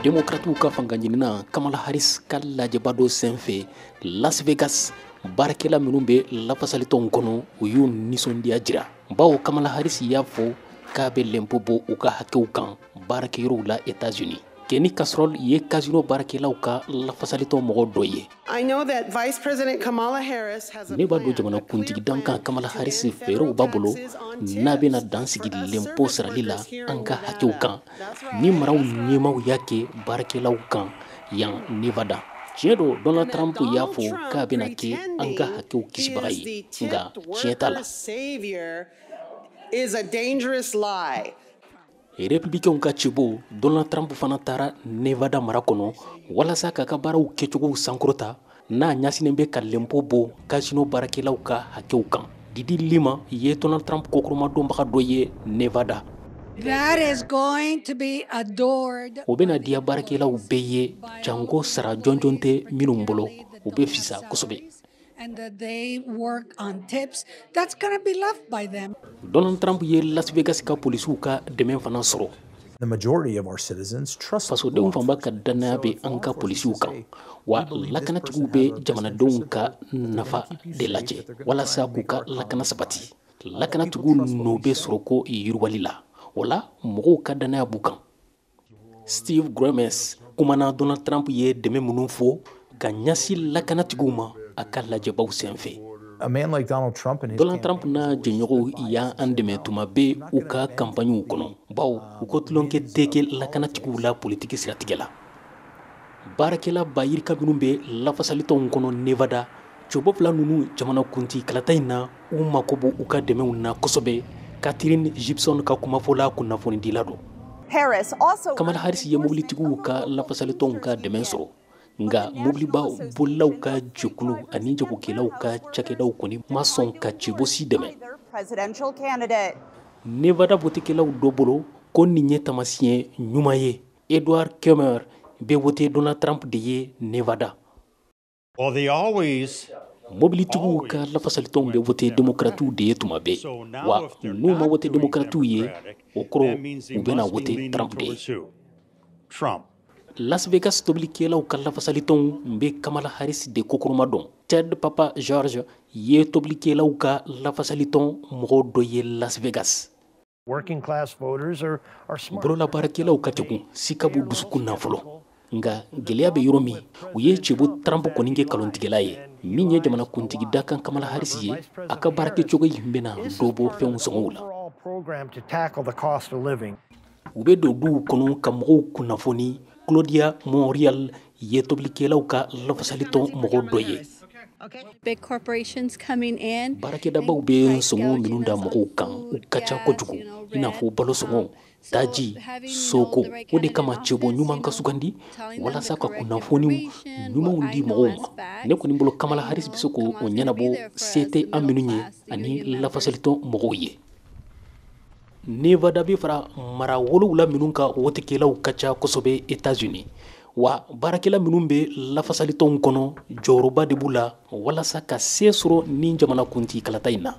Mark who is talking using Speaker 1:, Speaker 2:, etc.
Speaker 1: Démocrates ka fanga ɲinina Kamala Harris ka lajɛba dɔ senfɛ Las Vegas baarakɛla minnu bɛ lafasalitɔnw kɔnɔ u y'u nisɔndiya jira bawo Kamala Harris y'a fɔ k'a bɛ lɛnpo bɔ u ka hakɛw kan baarakɛyɔrɔw la États-Unis. Kenny Casserole ye casino baarakɛlaw ka lafasalitɔn mɔgɔ dɔ ye.
Speaker 2: I know that Vice President Kamala Harris has a
Speaker 1: ne b'a dɔn jamana kuntigi dankan Kamala Harris fɛɛrɛw b'a bolo n'a bɛna dansigi lɛnpo sarali la an ka hakɛw kan ni maraw ɲɛmaw y'a kɛ baarakɛlaw kan yan Nevada. Tiɲɛ don Donald Trump y'a fɔ k'a bɛna kɛ an ka hakɛw kisibaga ye nka tiɲɛ t'a la.
Speaker 2: Is a dangerous lie.
Speaker 1: Républicains ka Cebow Donald Trump fana taara Nevada mara kɔnɔ walasa k'a ka baaraw kɛcogow sankɔrɔta n'a ɲɛsinnen bɛ ka lɛnpo bɔ casino baarakɛlaw ka hakɛw kan. Didi Lima ye Donald Trump kokoromadonbaga dɔ ye Nevada.
Speaker 3: That is going to be adored.
Speaker 1: O bɛna diya baarakɛlaw bɛɛ ye jango sara jɔnjɔn tɛ minnu bolo o bɛ fisa kosɛbɛ.
Speaker 3: And that they work on tips, that's going to be loved by them.
Speaker 1: Donald Trump ye Las Vegas ka polisiw ka dɛmɛ fana sɔrɔ.
Speaker 4: The majority of our citizens trust
Speaker 1: fasodenw fanba ka danaya bɛ an ka polisiw kan wa lakanatigiw bɛ jamanadenw ka nafa de lajɛ walasa k'u ka lakana sabati. Lakanatigiw n'o bɛ sɔrɔ ko yiriwali la wala mɔgɔw ka danaya b'u kan. Steve Grimes kumana Donald Trump ye dɛmɛ minnu fɔ ka ɲɛsin lakanatigiw ma a ka lajɛbaw senfɛ.
Speaker 4: a man like Donald Trump
Speaker 1: Donald Trump na jɛɲɔgɔnw y'a an dɛmɛ tuma bɛ u ka kampaɲiw kɔnɔ bawo u ko tulonkɛ tɛ kɛ lakanatigiw la politiki siratigɛ la. Baarakɛla bayirika minnu bɛ lafasalitɔnw kɔnɔ Nevada cobo fila ninnu jamana kunti kalata in na u mako b'u u ka dɛmɛw na kosɛbɛ. Catherine Gibson ka kumafɔla kunnafonidila don. Kamala Harris ye mobilitigiw ka lafasalitɔnw ka dɛmɛ sɔrɔ nga mobiliba bolilaw ka jɛkulu ani jagokɛlaw ka cakɛdaw kɔni ma sɔn ka Cebow si dɛmɛ. Nevada votekɛlaw dɔ bolo ko nin ye tamasiyɛn ɲuman ye. Edward Kemmer bɛ vote Donald Trump de ye Nevada. Mobilitigiw ka lafasalitɔnw bɛ vote démocratiw de ye tuma bɛɛ wa n'u ma vote démocratiw ye o kɔrɔ u bɛna vote Trump de ye. Las Vegas tobilikɛlaw ka lafasalitɔnw bɛ Kamala Harris de kokoroma dɔn. Ted Papa George ye tobilikɛlaw ka lafasalitɔn mɔgɔ dɔ ye Las Vegas. Bololabaarakɛlaw ka kɛkun sika b'u dusukun na fɔlɔ nga gɛlɛya bɛ yɔrɔ min u ye Cebow Trump kɔni kɛ kalontigɛla ye min ye jamana kuntigi dakan Kamala Harris ye a ka baarakɛcogo in bɛna dɔ bɔ fɛnw sɔngɔw la. U bɛ don duw kɔnɔ ka mɔgɔw kunnafoni. Claudia Montreal ye tobilikɛlaw ka lafasalitɔn mɔgɔ dɔ ye.
Speaker 5: Big corporations coming in.
Speaker 1: Baarakɛdabaw bɛ sɔngɔ minnu da mɔgɔw kan u ka ca kojugu i n'a fɔ balo sɔngɔ daji soko o de kama Cebow ɲuman ka sugandi walasa ka kunnafoniw ɲumanw di mɔgɔw ma. Ne kɔni bolo Kamala Harris bɛ se k'o ɲɛnabɔ se tɛ an minnu ye ani lafasalitɔn mɔgɔw ye. Nevada bɛ fara mara 7 minnu ka votekɛlaw ka ca kosɛbɛ États-Unis wa baarakɛla minnu bɛ lafasalitɔnw kɔnɔ jɔyɔrɔba de b'u la walasa ka se sɔrɔ ni jamana kunti kalata in na.